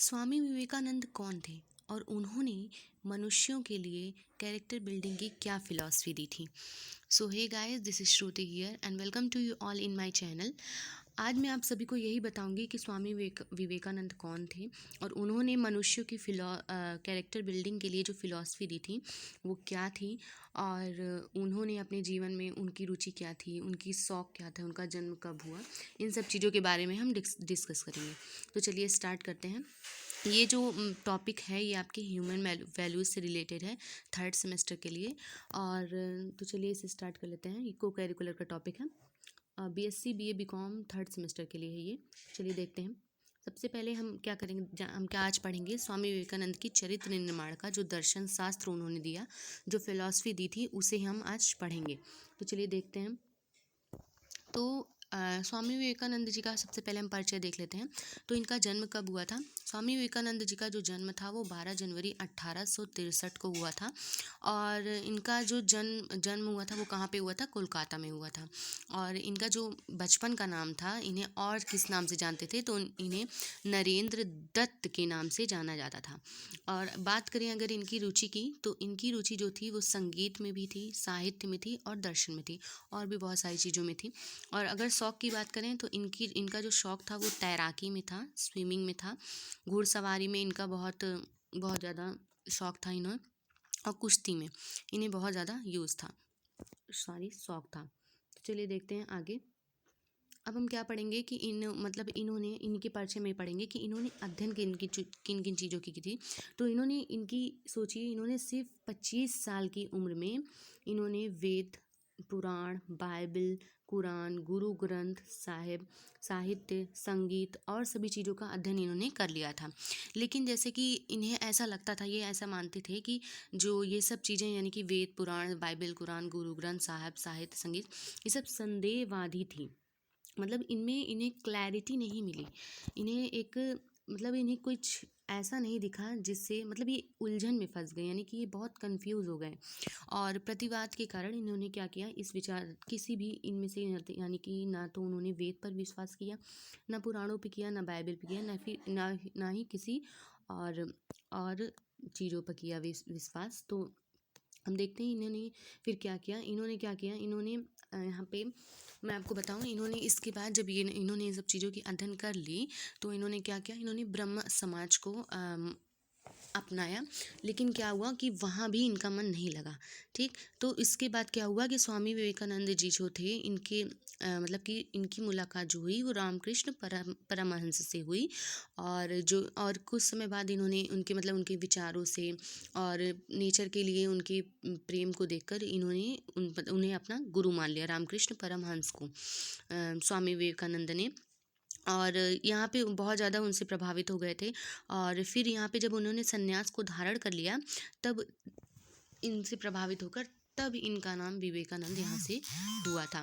स्वामी विवेकानंद कौन थे और उन्होंने मनुष्यों के लिए कैरेक्टर बिल्डिंग की क्या फिलॉसफी दी थी। So hey guys, this is Shruti here and welcome to you all in my channel. आज मैं आप सभी को यही बताऊंगी कि स्वामी विवेकानंद कौन थे और उन्होंने मनुष्यों की कैरेक्टर बिल्डिंग के लिए जो फिलॉसफी दी थी वो क्या थी, और उन्होंने अपने जीवन में उनकी रुचि क्या थी, उनकी शौक़ क्या था, उनका जन्म कब हुआ, इन सब चीज़ों के बारे में हम डिस्कस करेंगे। तो चलिए स्टार्ट करते हैं। ये जो टॉपिक है ये आपके ह्यूमन वैल्यूज़ से रिलेटेड है, थर्ड सेमेस्टर के लिए। और तो चलिए इसे स्टार्ट कर लेते हैं। ये को करिकुलर का टॉपिक है, BSc BA BCom third semester के लिए है ये। चलिए देखते हैं। सबसे पहले हम क्या करेंगे, हम क्या आज पढ़ेंगे स्वामी विवेकानंद की चरित्र निर्माण का जो दर्शन शास्त्र उन्होंने दिया, जो फिलॉसफी दी थी, उसे हम आज पढ़ेंगे। तो चलिए देखते हैं। तो स्वामी विवेकानंद जी का सबसे पहले हम परिचय देख लेते हैं। तो इनका जन्म कब हुआ था। स्वामी विवेकानंद जी का जो जन्म था वो 12 जनवरी 1863 को हुआ था। और इनका जो जन्म हुआ था वो कहाँ पे हुआ था, कोलकाता में हुआ था। और इनका जो बचपन का नाम था, इन्हें और किस नाम से जानते थे, तो इन्हें नरेंद्र दत्त के नाम से जाना जाता था। और बात करें अगर इनकी रुचि की, तो इनकी रुचि जो थी वो संगीत में भी थी, साहित्य में थी और दर्शन में थी, और भी बहुत सारी चीज़ों में थी। और अगर शौक़ की बात करें तो इनका जो शौक़ था वो तैराकी में था, स्विमिंग में था, घुड़सवारी में इनका बहुत बहुत ज़्यादा शौक़ था इन्हें, और कुश्ती में इन्हें बहुत ज़्यादा शौक़ था। तो चलिए देखते हैं आगे। अब हम क्या पढ़ेंगे कि इन्होंने इनके परिचय में पढ़ेंगे कि इन्होंने अध्ययन किन किन चीज़ों की थी। तो इन्होंने सिर्फ 25 साल की उम्र में इन्होंने वेद, पुराण, बाइबल, कुरान, गुरु ग्रंथ साहिब, साहित्य, संगीत और सभी चीज़ों का अध्ययन इन्होंने कर लिया था। लेकिन जैसे कि इन्हें ऐसा लगता था, ये ऐसा मानते थे कि जो ये सब चीज़ें यानी कि वेद, पुराण, बाइबल, कुरान, गुरु ग्रंथ साहिब, साहित्य, संगीत, ये सब संदेहवादी थी। मतलब इनमें इन्हें क्लैरिटी नहीं मिली, इन्हें कुछ ऐसा नहीं दिखा जिससे ये उलझन में फंस गए, यानी कि ये बहुत कंफ्यूज हो गए। और प्रतिवाद के कारण इन्होंने क्या किया, इस विचार किसी भी इनमें से यानी कि ना तो उन्होंने वेद पर विश्वास किया, ना पुराणों पे किया, ना बाइबल पे किया, ना ही किसी और चीज़ों पर किया विश्वास। तो हम देखते हैं इन्होंने फिर क्या किया। इन्होंने यहाँ पे मैं आपको बताऊँ, इन्होंने इसके बाद जब इन्होंने इन सब चीज़ों की अध्ययन कर ली, तो इन्होंने क्या किया, इन्होंने ब्रह्म समाज को अपनाया। लेकिन क्या हुआ कि वहाँ भी इनका मन नहीं लगा। ठीक, तो इसके बाद क्या हुआ कि स्वामी विवेकानंद जी जो थे, इनकी मुलाकात जो हुई वो रामकृष्ण परमहंस से हुई। और कुछ समय बाद इन्होंने उनके विचारों से और नेचर के लिए उनके प्रेम को देखकर उन्हें अपना गुरु मान लिया, रामकृष्ण परमहंस को, स्वामी विवेकानंद ने। और यहाँ पे बहुत ज़्यादा उनसे प्रभावित हो गए थे। और फिर यहाँ पे जब उन्होंने सन्यास को धारण कर लिया, तब इनसे प्रभावित होकर तब इनका नाम विवेकानंद यहाँ से हुआ था।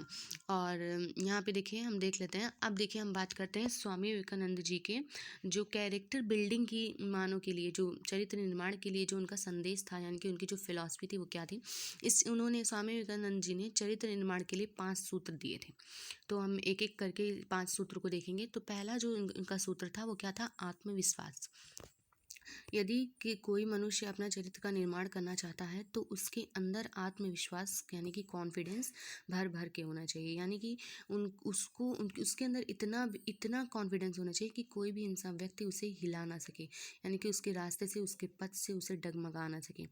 और यहाँ पे देखिए, हम देख लेते हैं। अब देखिए, हम बात करते हैं स्वामी विवेकानंद जी के जो कैरेक्टर बिल्डिंग की मानों के लिए, जो चरित्र निर्माण के लिए जो उनका संदेश था, यानी कि उनकी जो फिलॉसफी थी वो क्या थी। स्वामी विवेकानंद जी ने चरित्र निर्माण के लिए 5 सूत्र दिए थे। तो हम एक एक करके 5 सूत्र को देखेंगे। तो पहला जो उनका सूत्र था वो क्या था, आत्मविश्वास। यदि कि कोई मनुष्य अपना चरित्र का निर्माण करना चाहता है तो उसके अंदर आत्मविश्वास यानी कि कॉन्फिडेंस भर भर के होना चाहिए। यानी कि उसके अंदर इतना कॉन्फिडेंस होना चाहिए कि कोई भी इंसान व्यक्ति उसे हिला ना सके, यानी कि उसके रास्ते से, उसके पथ से उसे डगमगा ना सके।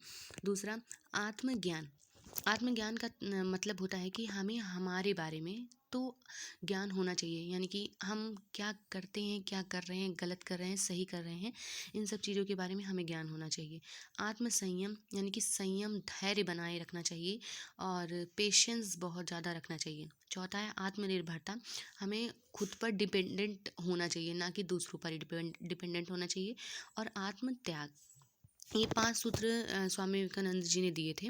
दूसरा, आत्मज्ञान का मतलब होता है कि हमें हमारे बारे में तो ज्ञान होना चाहिए, यानी कि हम क्या करते हैं, क्या कर रहे हैं, गलत कर रहे हैं, सही कर रहे हैं, इन सब चीज़ों के बारे में हमें ज्ञान होना चाहिए। आत्मसंयम यानी कि संयम, धैर्य बनाए रखना चाहिए और पेशेंस बहुत ज़्यादा रखना चाहिए। चौथा है आत्मनिर्भरता। हमें खुद पर डिपेंडेंट होना चाहिए, ना कि दूसरों पर डिपेंडेंट होना चाहिए। और आत्मत्याग। ये 5 सूत्र स्वामी विवेकानंद जी ने दिए थे।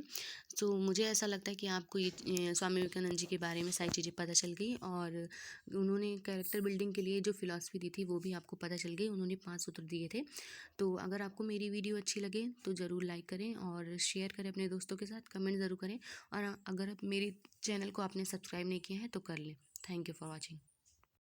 तो मुझे ऐसा लगता है कि आपको ये स्वामी विवेकानंद जी के बारे में सारी चीज़ें पता चल गई, और उन्होंने कैरेक्टर बिल्डिंग के लिए जो फिलॉसफी दी थी वो भी आपको पता चल गई। उन्होंने 5 सूत्र दिए थे। तो अगर आपको मेरी वीडियो अच्छी लगे तो ज़रूर लाइक करें और शेयर करें अपने दोस्तों के साथ, कमेंट ज़रूर करें। और अगर आप मेरे चैनल को आपने सब्सक्राइब नहीं किया है तो कर लें। Thank you for watching.